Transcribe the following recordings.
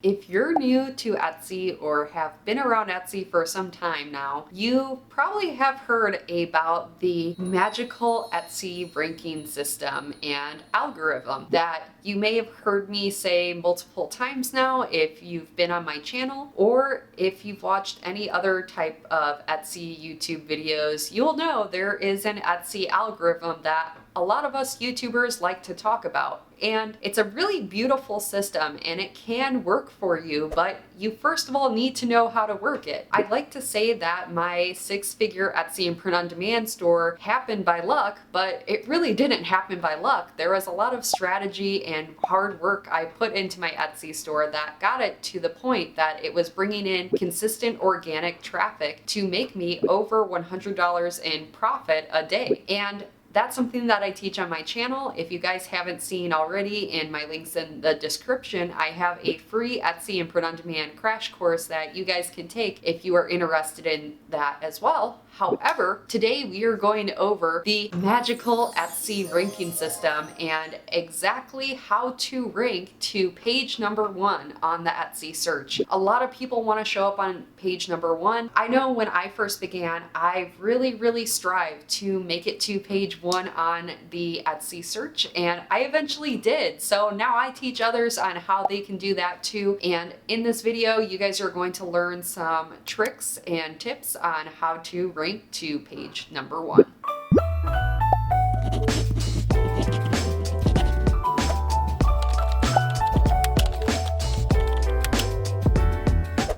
If you're new to Etsy or have been around Etsy for some time now, you probably have heard about the magical Etsy ranking system and algorithm that you may have heard me say multiple times now if you've been on my channel, or if you've watched any other type of Etsy YouTube videos, you'll know there is an Etsy algorithm that a lot of us YouTubers like to talk about. And it's a really beautiful system and it can work for you, but you first of all need to know how to work it. I'd like to say that my six-figure Etsy and print-on-demand store happened by luck, but it really didn't happen by luck. There was a lot of strategy and hard work I put into my Etsy store that got it to the point that it was bringing in consistent organic traffic to make me over $100 in profit a day. And that's something that I teach on my channel. If you guys haven't seen already, in my links in the description, I have a free Etsy and print-on-demand crash course that you guys can take if you are interested in that as well. However, today we are going over the magical Etsy ranking system and exactly how to rank to page number 1 on the Etsy search. A lot of people want to show up on page number 1. I know when I first began, I really strived to make it to page 1 on the Etsy search, and I eventually did. So now I teach others on how they can do that too. And in this video, you guys are going to learn some tricks and tips on how to rank to page number 1.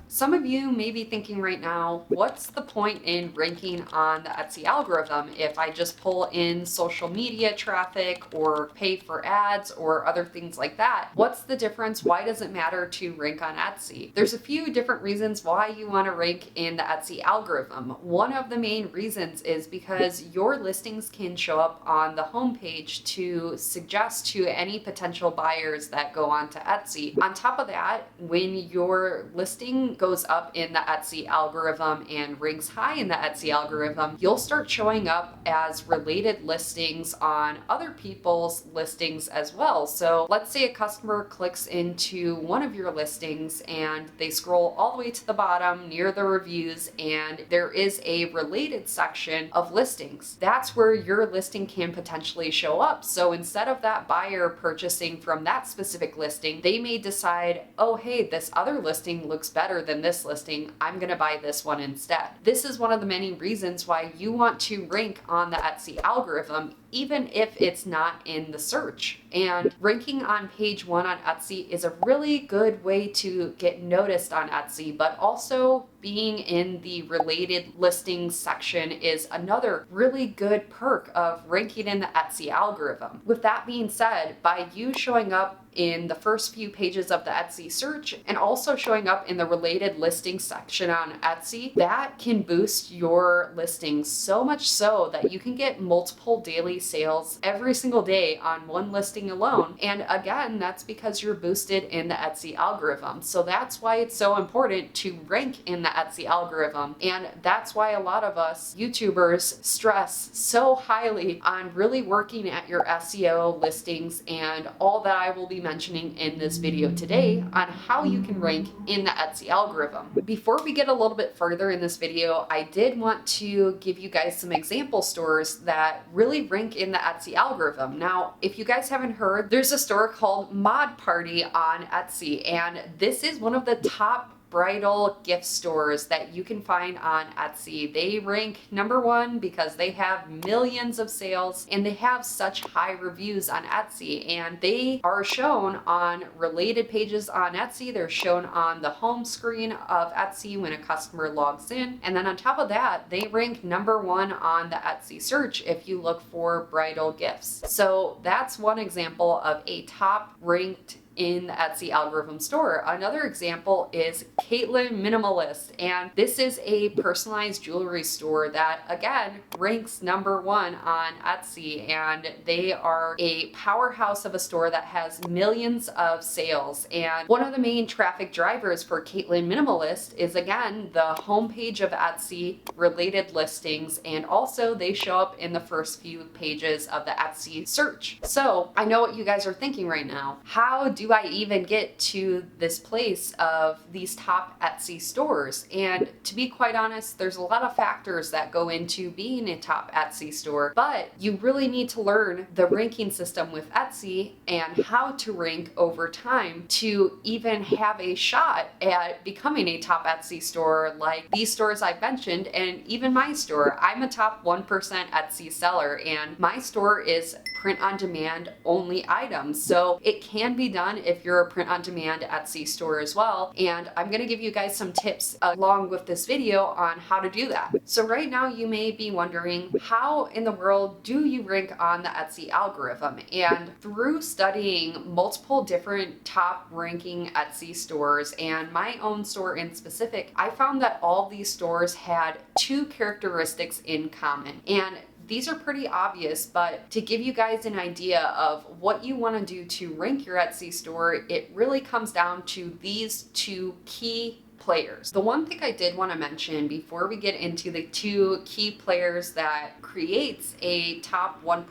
Some of you may be thinking right now, what's the point in ranking on the Etsy algorithm if I just pull in social media traffic or pay for ads or other things like that? What's the difference? Why does it matter to rank on Etsy? There's a few different reasons why you want to rank in the Etsy algorithm. One of the main reasons is because your listings can show up on the homepage to suggest to any potential buyers that go onto Etsy. On top of that, when your listing goes up in the Etsy algorithm and ranks high in the Etsy algorithm, you'll start showing up as related listings on other people's listings as well. So let's say a customer clicks into one of your listings and they scroll all the way to the bottom near the reviews, and there is a related section of listings. That's where your listing can potentially show up. So instead of that buyer purchasing from that specific listing, they may decide, oh hey, this other listing looks better than this listing, I'm gonna buy this one instead. This is one of the many reasons why you want to rank on the Etsy algorithm, even if it's not in the search. And ranking on page 1 on Etsy is a really good way to get noticed on Etsy, but also being in the related listings section is another really good perk of ranking in the Etsy algorithm. With that being said, by you showing up in the first few pages of the Etsy search and also showing up in the related listings section on Etsy, that can boost your listings so much so that you can get multiple daily sales every single day on one listing alone. And again, that's because you're boosted in the Etsy algorithm. So that's why it's so important to rank in the Etsy algorithm. And that's why a lot of us YouTubers stress so highly on really working at your SEO, listings, and all that I will be mentioning in this video today on how you can rank in the Etsy algorithm. Before we get a little bit further in this video, I did want to give you guys some example stores that really rank in the Etsy algorithm. Now, if you guys haven't heard, there's a store called Mod Party on Etsy, and this is one of the top bridal gift stores that you can find on Etsy. They rank number 1 because they have millions of sales and they have such high reviews on Etsy, and they are shown on related pages on Etsy. They're shown on the home screen of Etsy when a customer logs in, and then on top of that, they rank number 1 on the Etsy search if you look for bridal gifts. So that's one example of a top ranked in the Etsy algorithm store. Another example is Caitlin Minimalist, and this is a personalized jewelry store that again ranks number 1 on Etsy, and they are a powerhouse of a store that has millions of sales. And one of the main traffic drivers for Caitlin Minimalist is again the homepage of Etsy, related listings, and also they show up in the first few pages of the Etsy search. So I know what you guys are thinking right now. How do I even get to this place of these top Etsy stores? And to be quite honest, there's a lot of factors that go into being a top Etsy store, but you really need to learn the ranking system with Etsy and how to rank over time to even have a shot at becoming a top Etsy store like these stores I've mentioned, and even my store. I'm a top 1% Etsy seller, and my store is print on demand only items. So it can be done if you're a print on demand Etsy store as well. And I'm gonna give you guys some tips along with this video on how to do that. So right now you may be wondering, how in the world do you rank on the Etsy algorithm? And through studying multiple different top ranking Etsy stores and my own store in specific, I found that all these stores had two characteristics in common. And these are pretty obvious, but to give you guys an idea of what you want to do to rank your Etsy store, it really comes down to these two key players. The one thing I did want to mention before we get into the two key players that creates a top 1%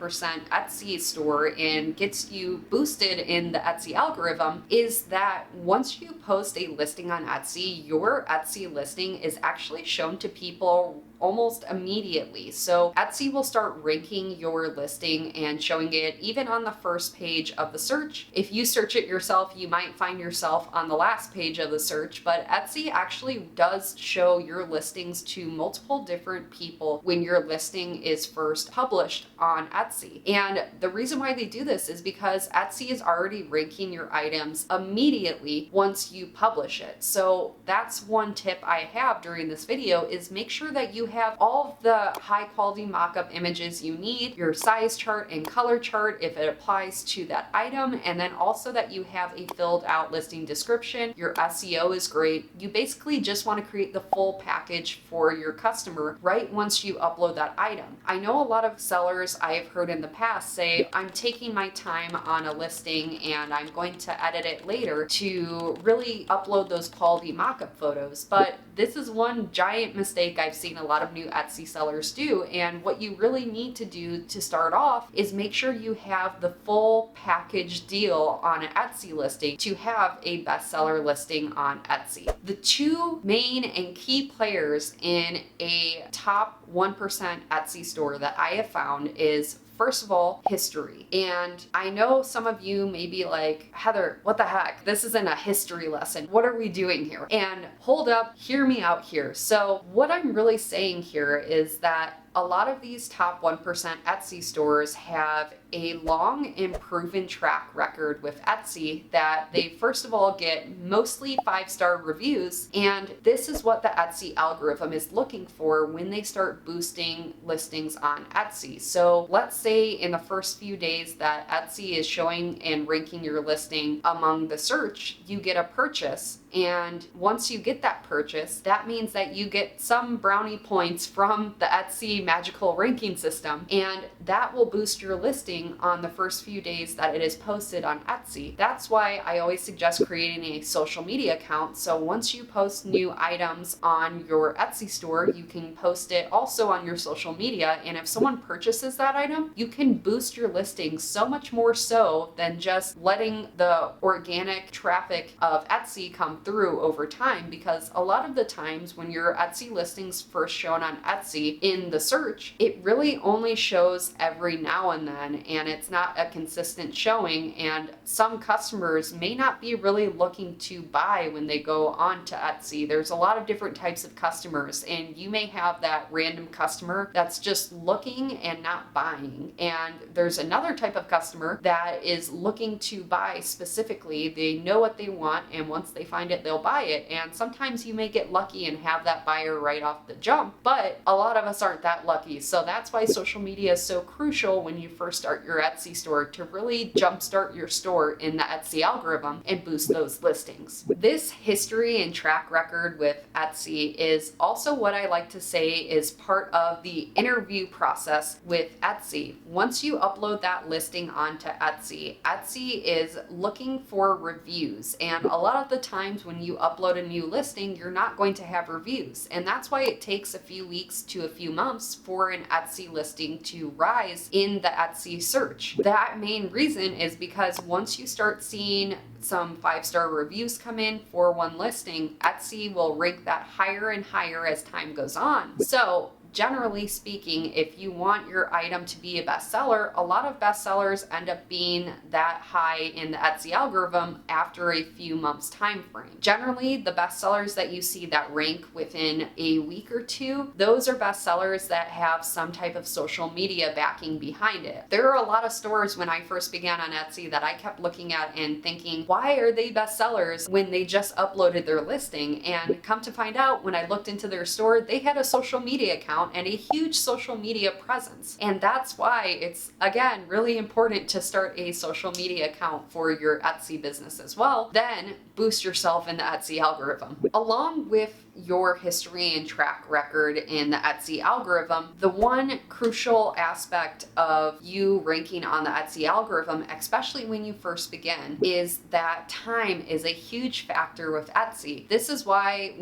Etsy store and gets you boosted in the Etsy algorithm is that once you post a listing on Etsy, your Etsy listing is actually shown to people almost immediately. So Etsy will start ranking your listing and showing it even on the first page of the search. If you search it yourself, you might find yourself on the last page of the search, but Etsy actually does show your listings to multiple different people when your listing is first published on Etsy. And the reason why they do this is because Etsy is already ranking your items immediately once you publish it. So that's one tip I have during this video, is make sure that you have all of the high quality mock-up images you need, your size chart and color chart if it applies to that item, and then also that you have a filled out listing description. Your SEO is great. You basically just want to create the full package for your customer right once you upload that item. I know a lot of sellers I've heard in the past say, I'm taking my time on a listing and I'm going to edit it later to really upload those quality mock-up photos, but this is one giant mistake I've seen a lot of new Etsy sellers do. And what you really need to do to start off is make sure you have the full package deal on an Etsy listing to have a bestseller listing on Etsy. The two main and key players in a top 1% Etsy store that I have found is, first of all, history. And I know some of you may be like, Heather, what the heck? This isn't a history lesson. What are we doing here? And hold up, hear me out here. So what I'm really saying here is that a lot of these top 1% Etsy stores have a long and proven track record with Etsy that they first of all get mostly 5-star reviews, and this is what the Etsy algorithm is looking for when they start boosting listings on Etsy. So let's say in the first few days that Etsy is showing and ranking your listing among the search, you get a purchase. And once you get that purchase, that means that you get some brownie points from the Etsy magical ranking system, and that will boost your listing on the first few days that it is posted on Etsy. That's why I always suggest creating a social media account. So once you post new items on your Etsy store, you can post it also on your social media. And if someone purchases that item, you can boost your listing so much more so than just letting the organic traffic of Etsy come through over time, because a lot of the times when your Etsy listings first shown on Etsy in the search, it really only shows every now and then, and it's not a consistent showing, and some customers may not be really looking to buy when they go on to Etsy. There's a lot of different types of customers, and you may have that random customer that's just looking and not buying, and there's another type of customer that is looking to buy specifically. They know what they want, and once they find it, they'll buy it. And sometimes you may get lucky and have that buyer right off the jump, but a lot of us aren't that lucky. So that's why social media is so crucial when you first start your Etsy store, to really jumpstart your store in the Etsy algorithm and boost those listings. This history and track record with Etsy is also what I like to say is part of the interview process with Etsy. Once you upload that listing onto Etsy, Etsy is looking for reviews, and a lot of the times when you upload a new listing, you're not going to have reviews, and that's why it takes a few weeks to a few months months for an Etsy listing to rise in the Etsy search. That main reason is because once you start seeing some 5-star reviews come in for one listing, Etsy will rank that higher and higher as time goes on. So generally speaking, if you want your item to be a bestseller, a lot of bestsellers end up being that high in the Etsy algorithm after a few months time frame. Generally, the bestsellers that you see that rank within a week or two, those are bestsellers that have some type of social media backing behind it. There are a lot of stores when I first began on Etsy that I kept looking at and thinking, why are they bestsellers when they just uploaded their listing? And come to find out, when I looked into their store, they had a social media account and a huge social media presence. And that's why it's, again, really important to start a social media account for your Etsy business as well. Then boost yourself in the Etsy algorithm. Along with your history and track record in the Etsy algorithm, the one crucial aspect of you ranking on the Etsy algorithm, especially when you first begin, is that time is a huge factor with Etsy. This is why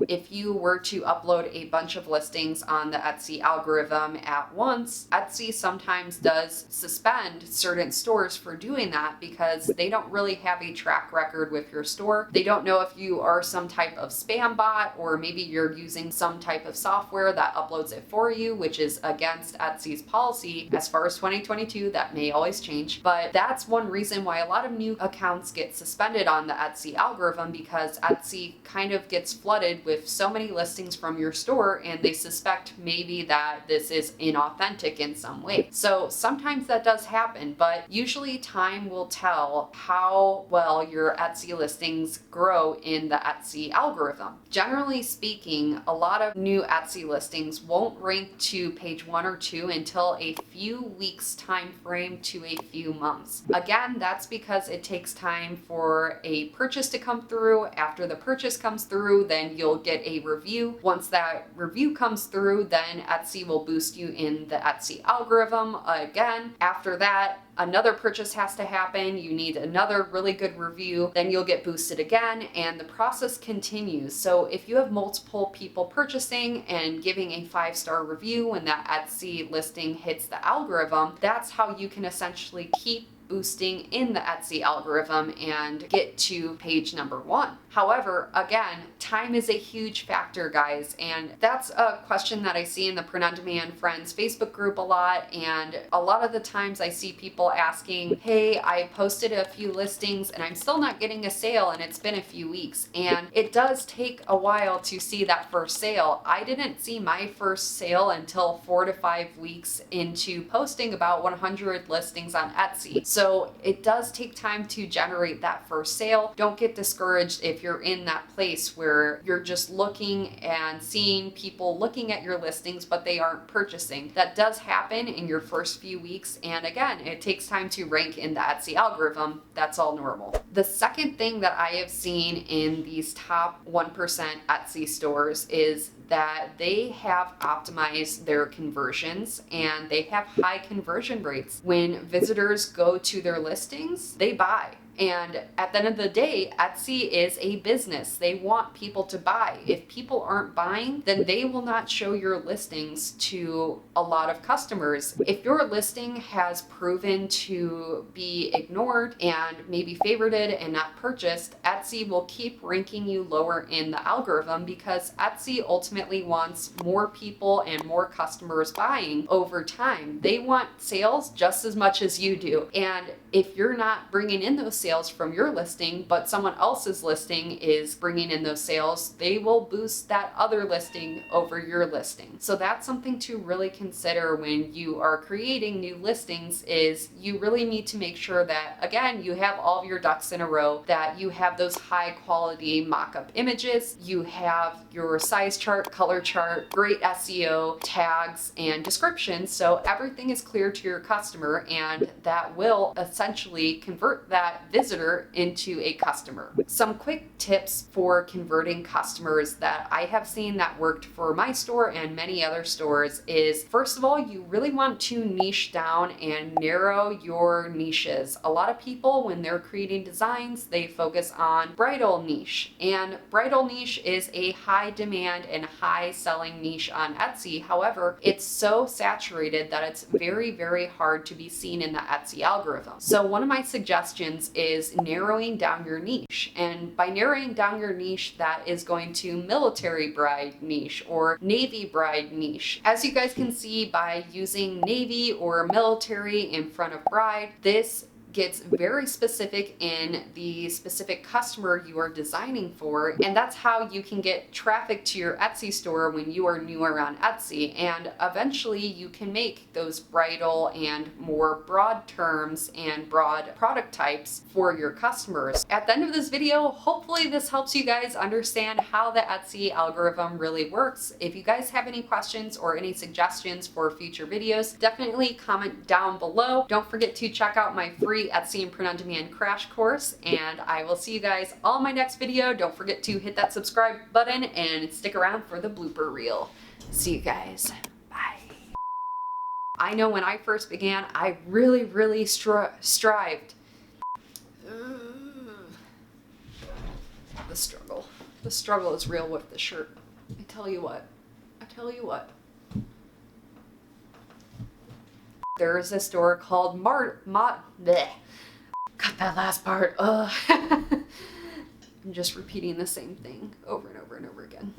if you were to upload a bunch of listings on the Etsy algorithm at once, Etsy sometimes does suspend certain stores for doing that because they don't really have a track record with your store. They don't know if you are some type of spam bot, or maybe you're using some type of software that uploads it for you, which is against Etsy's policy. As far as 2022, that may always change, but that's one reason why a lot of new accounts get suspended on the Etsy algorithm, because Etsy kind of gets flooded with so many listings from your store and they suspect maybe that this is inauthentic in some way. So sometimes that does happen, but usually time will tell how well your Etsy listings grow in the Etsy algorithm. Generally speaking, a lot of new Etsy listings won't rank to page 1 or 2 until a few weeks time frame to a few months. Again, that's because it takes time for a purchase to come through. After the purchase comes through, then you'll get a review. Once that review comes through, then Etsy will boost you in the Etsy algorithm again. After that, another purchase has to happen, you need another really good review, then you'll get boosted again, and the process continues. So if you have multiple people purchasing and giving a 5-star review when that Etsy listing hits the algorithm, that's how you can essentially keep boosting in the Etsy algorithm and get to page number 1. However, again, time is a huge factor, guys, and that's a question that I see in the Print On Demand Friends Facebook group a lot, and a lot of the times I see people asking, hey, I posted a few listings and I'm still not getting a sale and it's been a few weeks, and it does take a while to see that first sale. I didn't see my first sale until 4 to 5 weeks into posting about 100 listings on Etsy. So it does take time to generate that first sale. Don't get discouraged if you're in that place where you're just looking and seeing people looking at your listings, but they aren't purchasing. That does happen in your first few weeks. And again, it takes time to rank in the Etsy algorithm. That's all normal. The second thing that I have seen in these top 1% Etsy stores is that they have optimized their conversions and they have high conversion rates. When visitors go to their listings, they buy. And at the end of the day, Etsy is a business. They want people to buy. If people aren't buying, then they will not show your listings to a lot of customers. If your listing has proven to be ignored and maybe favorited and not purchased, Etsy will keep ranking you lower in the algorithm, because Etsy ultimately wants more people and more customers buying over time. They want sales just as much as you do. And if you're not bringing in those sales from your listing, but someone else's listing is bringing in those sales, they will boost that other listing over your listing. So that's something to really consider when you are creating new listings, is you really need to make sure that, again, you have all of your ducks in a row, that you have those high quality mock-up images, you have your size chart, color chart, great SEO, tags, and descriptions, so everything is clear to your customer, and that will essentially convert that visitor visitor into a customer. Some quick tips for converting customers that I have seen that worked for my store and many other stores is, first of all, you really want to niche down and narrow your niches. A lot of people, when they're creating designs, they focus on bridal niche, and bridal niche is a high demand and high selling niche on Etsy. However, it's so saturated that it's very, very hard to be seen in the Etsy algorithm. So one of my suggestions is narrowing down your niche. And by narrowing down your niche, that is going to military bride niche or navy bride niche. As you guys can see, by using navy or military in front of bride, this gets very specific in the specific customer you are designing for, and that's how you can get traffic to your Etsy store when you are new around Etsy, and eventually you can make those bridal and more broad terms and broad product types for your customers. At the end of this video, hopefully this helps you guys understand how the Etsy algorithm really works. If you guys have any questions or any suggestions for future videos, definitely comment down below. Don't forget to check out my free Etsy and print on demand crash course, and I will see you guys all in my next video. Don't forget to hit that subscribe button and stick around for the blooper reel. See you guys. Bye. I know when I first began, I really strived. The struggle is real with the shirt. I tell you what. There is a store called bleh. Cut that last part. I'm just repeating the same thing over and over and over again.